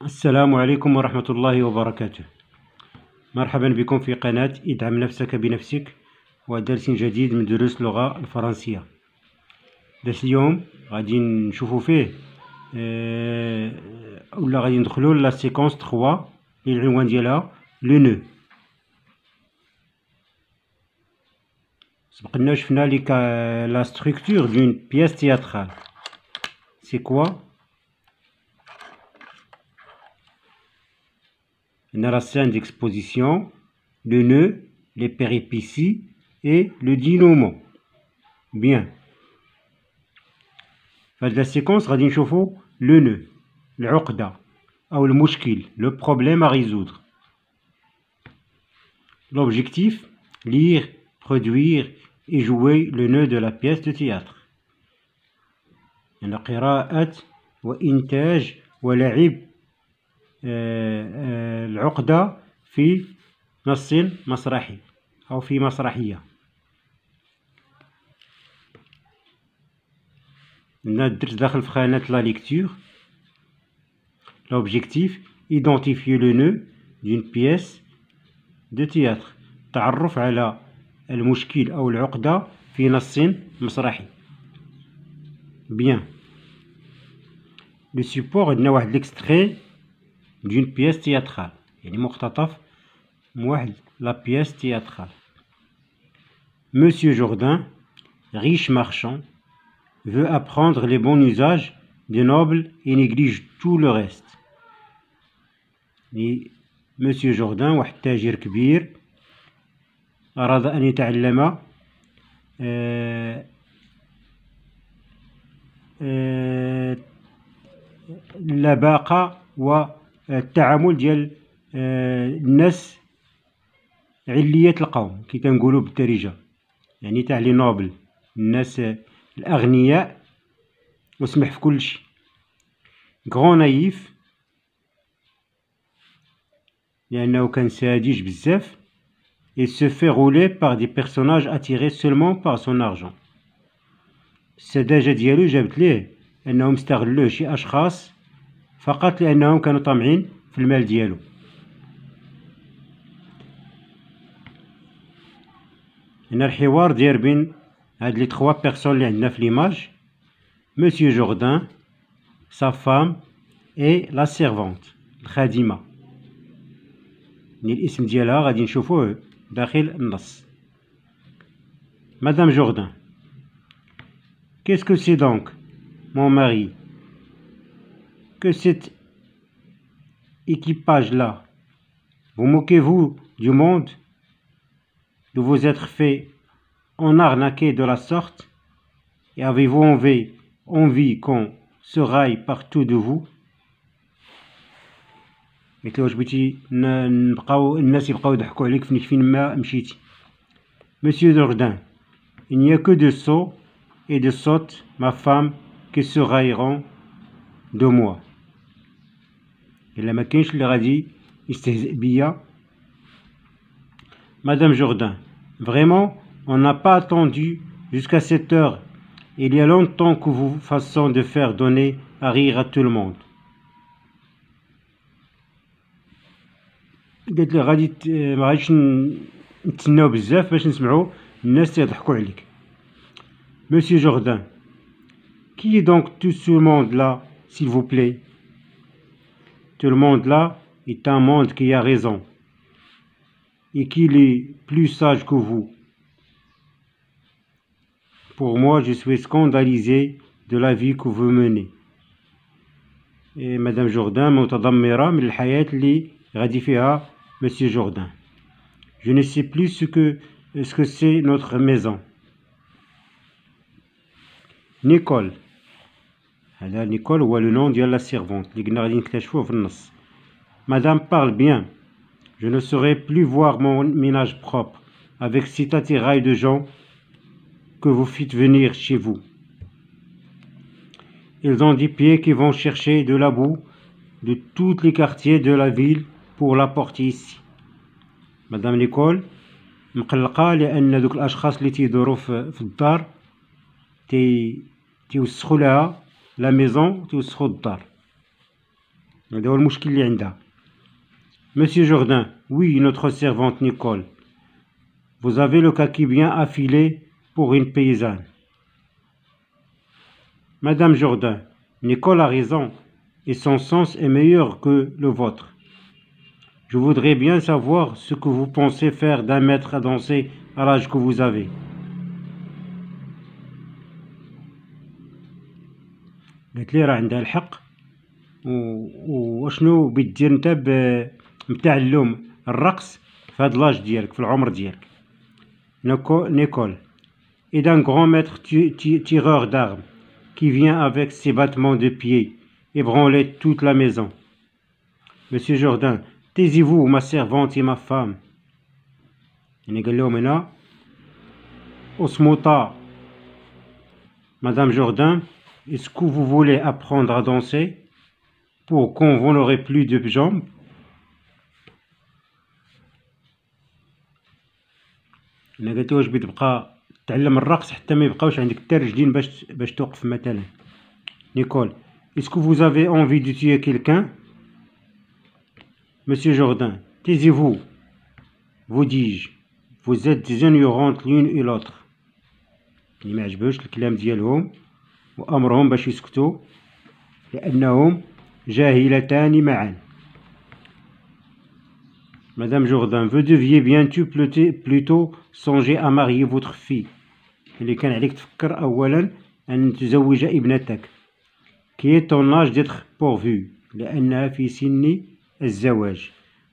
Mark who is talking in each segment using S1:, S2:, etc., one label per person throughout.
S1: السلام عليكم ورحمة الله وبركاته. مرحبا بكم في قناة ادعم نفسك بنفسك ودرس جديد من دروس اللغة الفرنسية. درس اليوم غادي نشوفو فيه ولا غادي ندخلو لا سيكونس 3 اللي العنوان ديالها لو نو. سبقنا شفنا لا ستركتور دون بياس تياترال. سي كوا؟ la scène d'exposition, le nœud, les péripéties et le dénouement. Bien. Dans la séquence, غادي نشوفو le nœud, العقدة أو المشكل, le problème à résoudre. L'objectif, lire, produire et jouer le nœud de la pièce de théâtre. قراءة وإنتاج ولعب العقدة في نص مسرحي أو في مسرحية. الدرس داخل في خانة لا ليكتور. L'objectif, identifier le nœud d'une pièce de théâtre. تعرف على المشكل أو العقدة في نص مسرحي. Bien. Le support عندنا واحد l'extrait d'une pièce théâtrale, يعني مقتطف من واحد la pièce théâtrale. Monsieur Jourdain, riche marchand, veut apprendre les bons usages des nobles et néglige tout le reste. Monsieur Jourdain واحد تاجر كبير أراد أن يتعلم اللباقة والتعامل ديال الناس علية القوم كي تنقولوا بالدارجة، يعني تاع لي نوبل، الناس الأغنياء وسمح في كل شيء. غران نايف لأنه كان ساذج بزاف. Il se fait rouler par des personnages attirés seulement par son argent. السذاجة ديالو جابت ليه أنهم استغلوه شي أشخاص فقط لأنهم كانوا طامعين في المال ديالو. هنا الحوار داير بين هاد لي 3 بيرسون اللي عندنا في ليماج. Monsieur Jourdain, sa femme et la servante, الخادمة. الاسم ديالها غادي نشوفوه داخل النص. Madame Jourdain, qu'est-ce que c'est donc, mon mari, que cet équipage-là? Vous moquez-vous du monde, de vous être fait en arnaquer de la sorte, et avez-vous envie qu'on se raille partout de vous? قلت له واش بغيتي نبقاو الناس يبقاو يضحكوا عليك فين ما مشيتي. Monsieur Jourdain, il n'y a que de sots et de sottes, ma femme, qui se railleront de moi. إلا ما كاينش اللي غادي يستهزئ بيا. Madame Jourdain, vraiment, on n'a pas attendu jusqu'à cette heure. Il y a longtemps que vous façon de faire donner à rire à tout le monde. قلت له غادي ما غاديش نتسناو بزاف باش نسمعوا الناس تيضحكوا عليك. Monsieur Jourdain, qui est donc tout ce monde là, s'il vous plaît? Tout le monde là est un monde qui a raison et qu'il est plus sage que vous. Pour moi, je suis scandalisé de la vie que vous menez. Et Madame Jourdain متذمرة من الحياة اللي غادي فيها Monsieur Jourdain. Je ne sais plus ce que c'est notre maison. Nicole. هذا نيكول هو le nom ديال la servante اللي قلنا غادي نكتشفوه في النص. Madame parle bien. Je ne saurais plus voir mon ménage propre avec cet attirail de gens que vous faites venir chez vous. Ils ont des pieds qui vont chercher de la boue de tous les quartiers de la ville pour l'apporter ici. Madame Nicole مقلقة لأن دوك الأشخاص اللي تيدوروا في الدار تيوسخوا لها لا ميزون، توسخوا الدار. هذا هو المشكل اللي عندها. Monsieur Jourdain, oui, notre servante Nicole. Vous avez le kaki bien affilé pour une paysanne. Madame Jourdain, Nicole a raison et son sens est meilleur que le vôtre. Je voudrais bien savoir ce que vous pensez faire d'un maître à danser à l'âge que vous avez. قالت لي راه عندها الحق وشنو بتدير انت بتعلم الرقص في هاد لاج ديالك في العمر ديالك. Nicole est d'un grand maître tireur d'armes qui vient avec ses battements de pieds ébranler toute la maison. Monsieur Jourdain, taisez-vous, ma servante et ma femme. يعني قال لهم هنا اصمتا. Madame Jourdain, est-ce que vous voulez apprendre à danser pour quand vous n'aurez plus de jambes? أنا قلت واش بتبقى تعلم الرقص حتى ما يبقاوش عندك حتى رجلين باش توقف مثلا. Nicole, est-ce que vous avez envie de tuer quelqu'un? Monsieur Jourdain, taisez-vous, vous dis-je, vous êtes ignorantes l'une et l'autre. ما عجبوش الكلام ديالهم وأمرهم باش يسكتوا لأنهم جاهلتان معا. Madame Jourdain, vous deviez bientôt plutôt songer à marier votre fille. اللي كان عليك تفكر أولا أن تزوج ابنتك qui est en âge d'être pourvue لأنها في سن الزواج.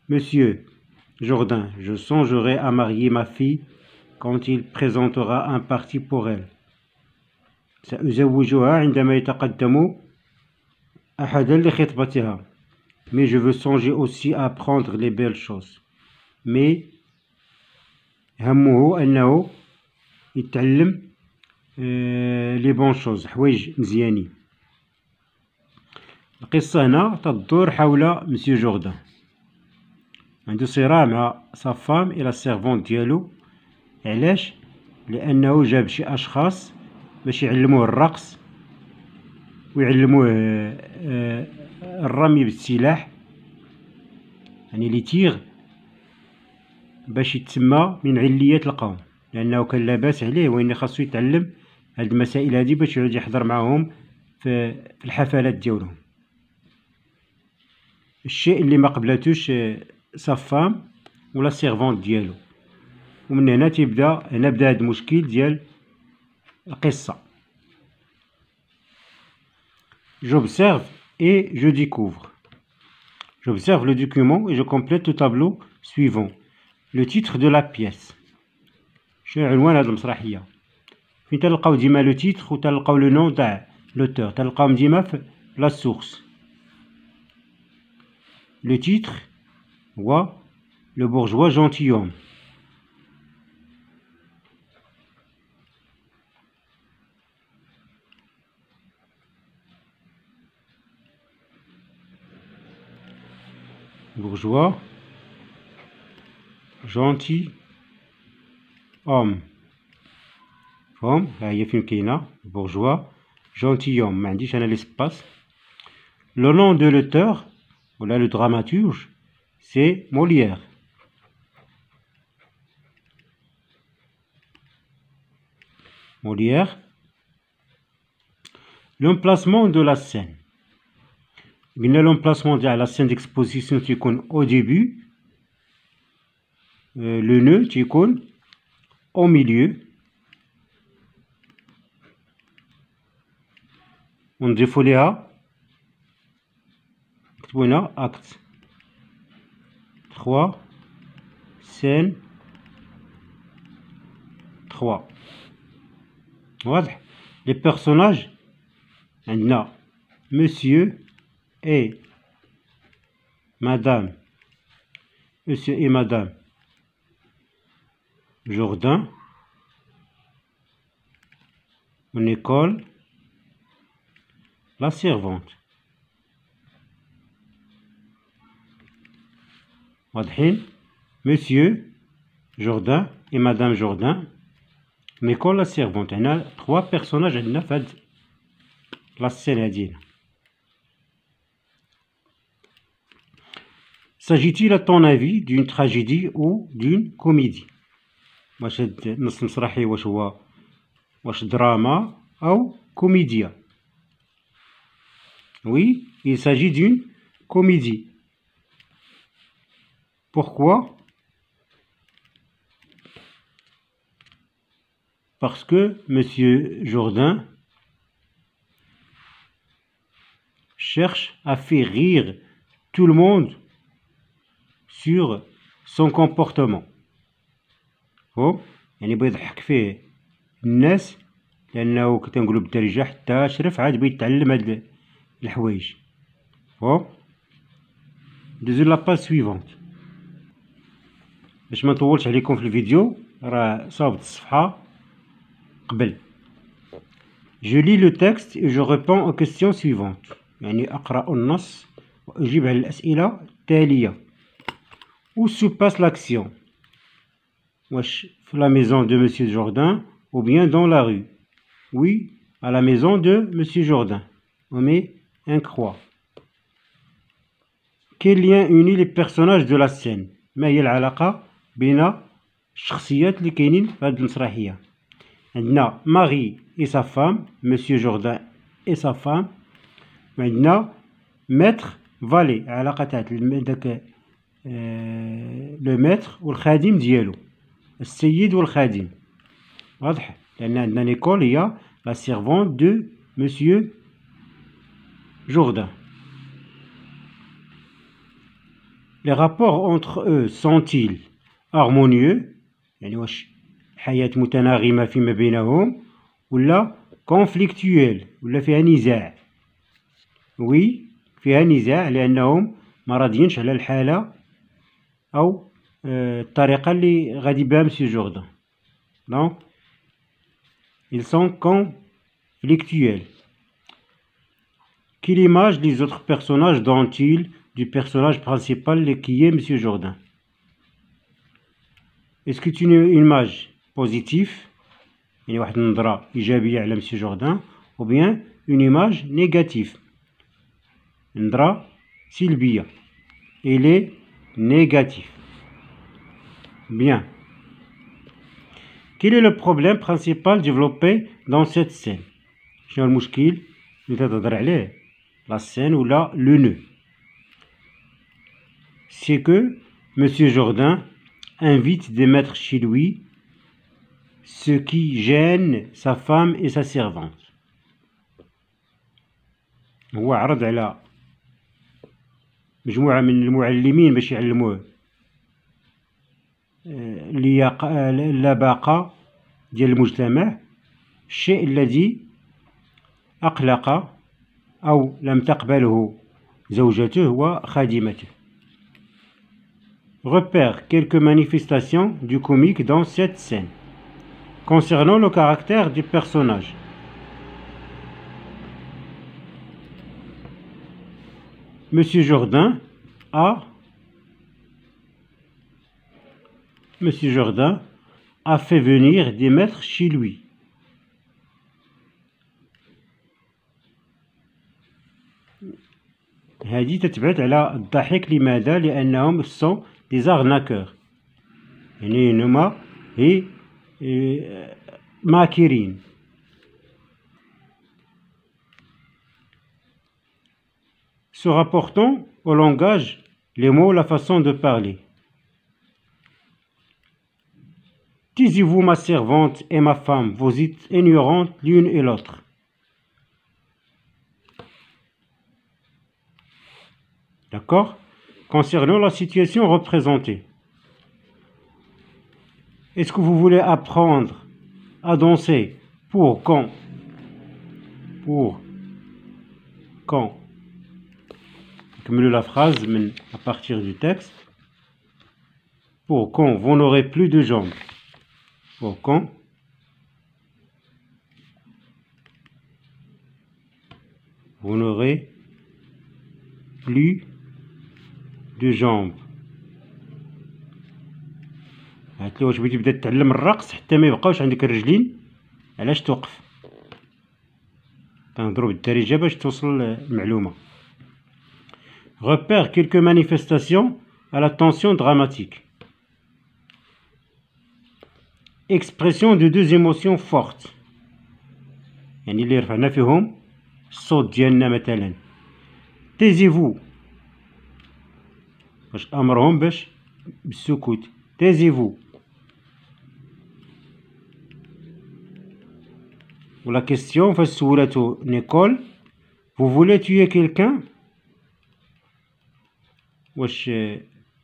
S1: Monsieur Jourdain, je songerai à marier ma fille quand il présentera un parti pour elle. سأزوجها عندما يتقدم أحدا لخطبتها. Mais je veux songer aussi à apprendre les belles choses. Mais همه أنه يتعلم les bonnes choses حوايج مزيانين. القصة هنا تدور حول مسيو جوردان عنده صراع مع صفام إلى سيرفونت ديالو. علاش؟ لأنه جاب شي أشخاص باش يعلموه الرقص ويعلموه الرمي بالسلاح يعني لي تيغ باش يتسمى من عليات القوم لأنه كان لاباس عليه وإن خاصو يتعلم هاد المسائل هادي باش يعود يحضر معاهم في الحفلات ديالهم. الشيء اللي ما قبلتوش صفام ولا سيرفونت ديالو ومن هنا بدا هاد المشكل ديال القصة. J'observe et je découvre. J'observe le document et je complète le tableau suivant. Le titre de la pièce. شنو عنوان هاد المسرحية؟ فين تلقاو ديما لو تيتر وتلقاو لو نون تاع لوتور تلقاوهم ديما في لا سورس. Le titre هو Le bourgeois gentilhomme. Bourgeois gentil homme. فهم ها هي فين كاينه bourgeois gentilhomme ما عنديش انا ليسباس. Le nom de l'auteur voilà le dramaturge c'est Molière. Molière. L'emplacement de la scène. L'emplacement de la scène d'exposition تيكون au début. Le nœud تيكون au milieu. ونضيفو ليها نكتبو هنا acte 3 scène 3. واضح. Les personnages عندنا monsieur et madame monsieur et madame Jourdain. On école la servante. واضحين. monsieur Jourdain et madame Jourdain. نيكول لا سيرفونت. هنا 3 بيرسوناج عندنا في هاد لا سين هادي. S'agit-il à ton avis d'une tragédie ou d'une comédie؟ واش هاد النص المسرحي واش دراما أو كوميديا؟ Oui, il s'agit d'une comédie. Pourquoi? Parce que Monsieur Jourdain cherche à faire rire tout le monde sur son comportement. يعني بغا يضحك فيه الناس لأنه كتنقولو بالدارجة حتى شرف عاد بغا يتعلم هاد الحوايج. دوزو لاباج سويفونت. باش ما نطولش عليكم في الفيديو راه صابت الصفحة قبل. Je lis le texte et je réponds aux questions suivantes. يعني أقرأ النص وأجيب على الأسئلة التالية. Où se passe l'action? واش في la maison de Monsieur Jourdain ou bien dans la rue? Oui, à la maison de Monsieur Jourdain. On met un croix. Quel lien unit les personnages de la scène? ما هي العلاقة بين الشخصيات اللي كاينين في هذه المسرحية؟ عندنا Marie et sa femme, Monsieur Jourdain et sa femme. عندنا maître valet، علاقة تاع داك لو ميتر والخادم ديالو، السيد والخادم. واضح؟ لأن عندنا نيكول هي لا سيرفونت دو مسيو Jourdain. Les rapports entre eux sont-ils harmonieux؟ يعني واش حياة متناغمة فيما بينهم ولا conflictuel ولا فيها نزاع؟ وي فيها نزاع لأنهم ما راضيينش على الحالة أو الطريقة اللي غادي بها مسيو جوردان. دونك ils sont conflictuels. Quelle image les autres personnages dont-ils du personnage principal qui est Monsieur Jourdain? Est-ce que c'est une image positive يعني واحد النظرة إيجابية على Monsieur Jourdain ou bien une image négative نظرة سلبية؟ Il est négatif. Bien. Quel est le problème principal développé dans cette scène? شنو المشكل اللي تهضر عليه la scène ou là le nœud? C'est que Monsieur Jourdain invite des maîtres chez lui, ce qui gêne sa femme et sa servante. هو عرض على مجموعة من المعلمين باش يعلموه اللباقة ديال المجتمع، الشيء الذي أقلق أو لم تقبله زوجته وخادمته. Repère quelques manifestations du comique dans cette scène. Concernant le caractère du personnage, Monsieur Jourdain a fait venir des maîtres chez lui. هذه تتبعت على الضحك. لماذا؟ لأنهم sont des arnaqueurs، يعني هما ماكرين. Se rapportant au langage, les mots, la façon de parler. Taisez-vous, ma servante et ma femme, vous êtes ignorantes l'une et l'autre. D'accord? Concernant la situation représentée, est-ce que vous voulez apprendre à danser pour quand? Comme la phrase à partir du texte. Pour quand vous n'aurez plus de jambes? Pour quand vous n'aurez plus de jambes. قالت له واش بغيتي تبدا تتعلم الرقص حتى ما يبقاوش عندك الرجلين، علاش توقف؟ تنهضروا بالدارجة باش توصل المعلومة. Repère quelques manifestations à la tension dramatique. Expression de deux émotions fortes. يعني اللي رفعنا فيهم الصوت ديالنا مثلا. taisez-vous باش أمرهم باش بالسكوت. taisez-vous. ولا question فاش سولاتو نيكول vous voulez tuer quelqu'un؟ واش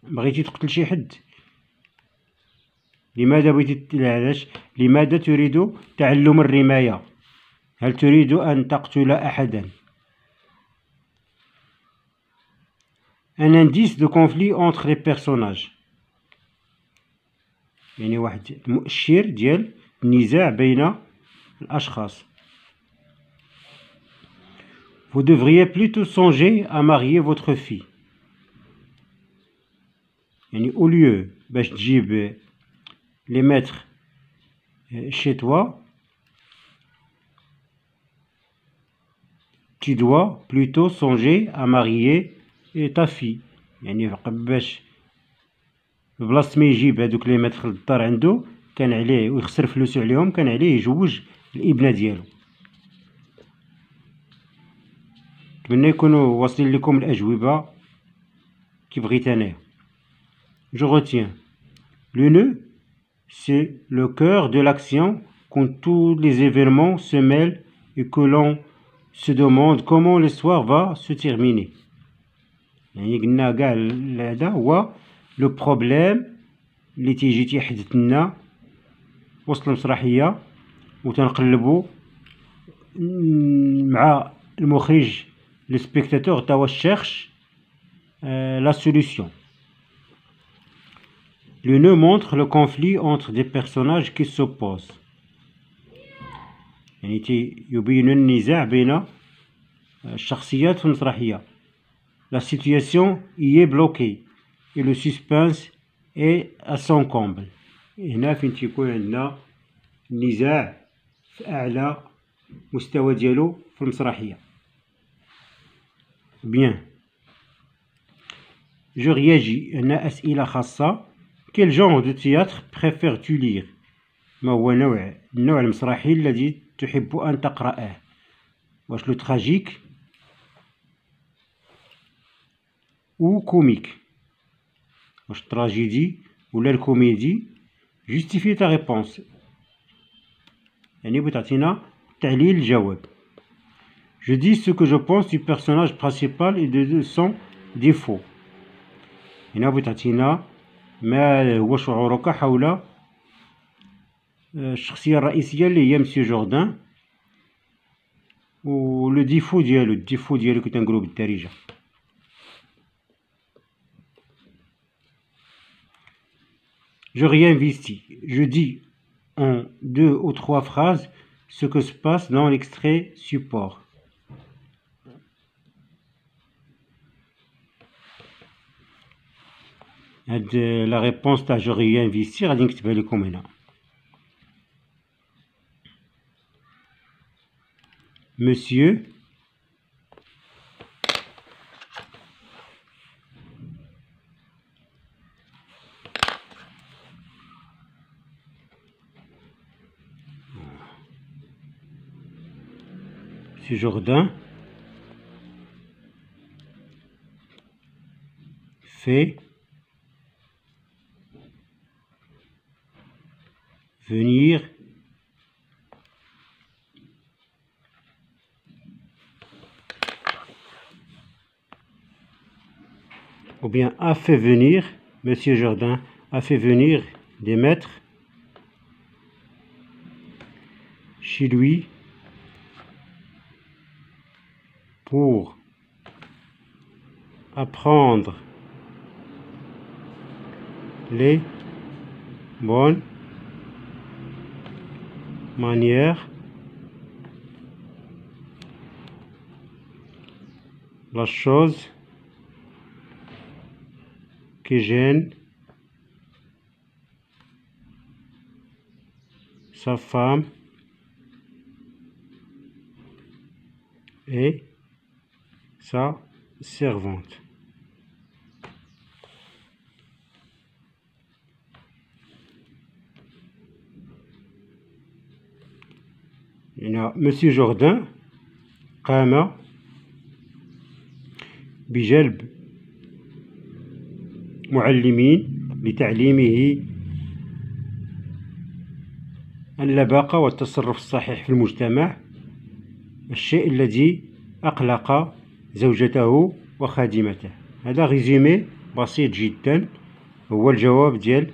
S1: بغيتي تقتل شي حد؟ لماذا بغيتي علاش؟ لماذا تريد تعلم الرماية؟ هل تريد أن تقتل أحدا؟ Un indice de conflit entre les personnages. يعني واحد المؤشر ديال النزاع بين الأشخاص. Vous devriez plutôt songer à marier votre fille. يعني au lieu باش تجيب les mettre chez toi, tu dois plutôt songer à marier ta fille. يعني باش بلاصة ما يجيب هادوك لي متر للدار عنده كان عليه ويخسر فلوسو عليهم، كان عليه يجوج الابنة ديالو. نتمنى يكونوا واصلين لكم الأجوبة كي بغيت أنايا. Je retiens. Le nœud, c'est le cœur de l'action quand tous les événements se mêlent et que l'on se demande comment l'histoire va se terminer. يعني قلنا كاع هذا هو لو بروبليم اللي تيجي تيحدث لنا وسط المسرحية وتنقلبو مع المخرج لو سبيكتاتور تا هو cherche la solution. Le nœud montre le conflit entre des personnages qui s'opposent. يعني يبين النزاع بين الشخصيات في المسرحية. La situation y est bloquée et le suspense est à son comble. هنا فين تيكون عندنا النزاع في أعلى مستوى ديالو في المسرحية. Bien. Je réagis. هنا أسئلة خاصة. Quel genre de théâtre préfères-tu lire؟ ما هو النوع المسرحي الذي تحب أن تقرأه؟ واش لو تراجيك ou comique؟ واش تراجيدي ولا الكوميدي؟ Justifie ta réponse. يعني بتعطينا تعليل الجواب. Je dis ce que je pense du personnage principal et de son défaut. هنا بتعطينا ما هو شعورك حول الشخصية الرئيسية اللي هي مسيو جوردان و لو ديفو ديالو كي تنقولو بالدارجة. Je réinvestis. Je dis en 2 ou 3 phrases ce que se passe dans l'extrait support. La réponse تاع je réinvestis غادي نكتبها لكم هنا. Monsieur Jourdain fait venir ou bien a fait venir, Monsieur Jourdain a fait venir des maîtres chez lui pour apprendre les bonnes manières, la chose qui gêne sa femme et sa servante. هنا Monsieur Jourdain قام بجلب معلمين لتعليمه اللباقة والتصرف الصحيح في المجتمع، الشيء الذي أقلق زوجته وخادمته. هذا ريزومي بسيط جدا، هو الجواب ديال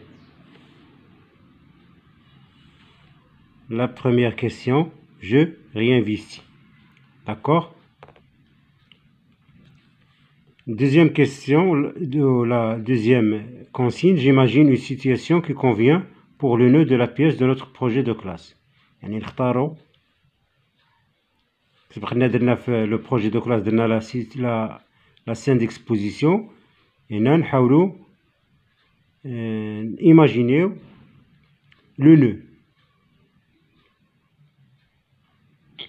S1: la première question. Je réinvestis. D'accord. Deuxième question, la deuxième consigne. J'imagine une situation qui convient pour le nœud de la pièce de notre projet de classe. يعني نختاروا سبقنا درنا في لو بروجي دو كلاس درنا لا سين ديكسبوزيسيون. هنا نحاولوا ايماجينيو لو نœud.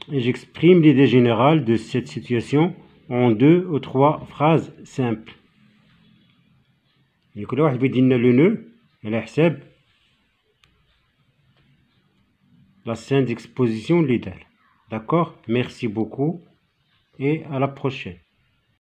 S1: Et j'exprime l'idée générale de cette situation en 2 ou 3 phrases simples. يعني كل واحد بيدي لنا لو نœud على حساب la scène d'exposition اللي دار. D'accord. Merci beaucoup et à la prochaine.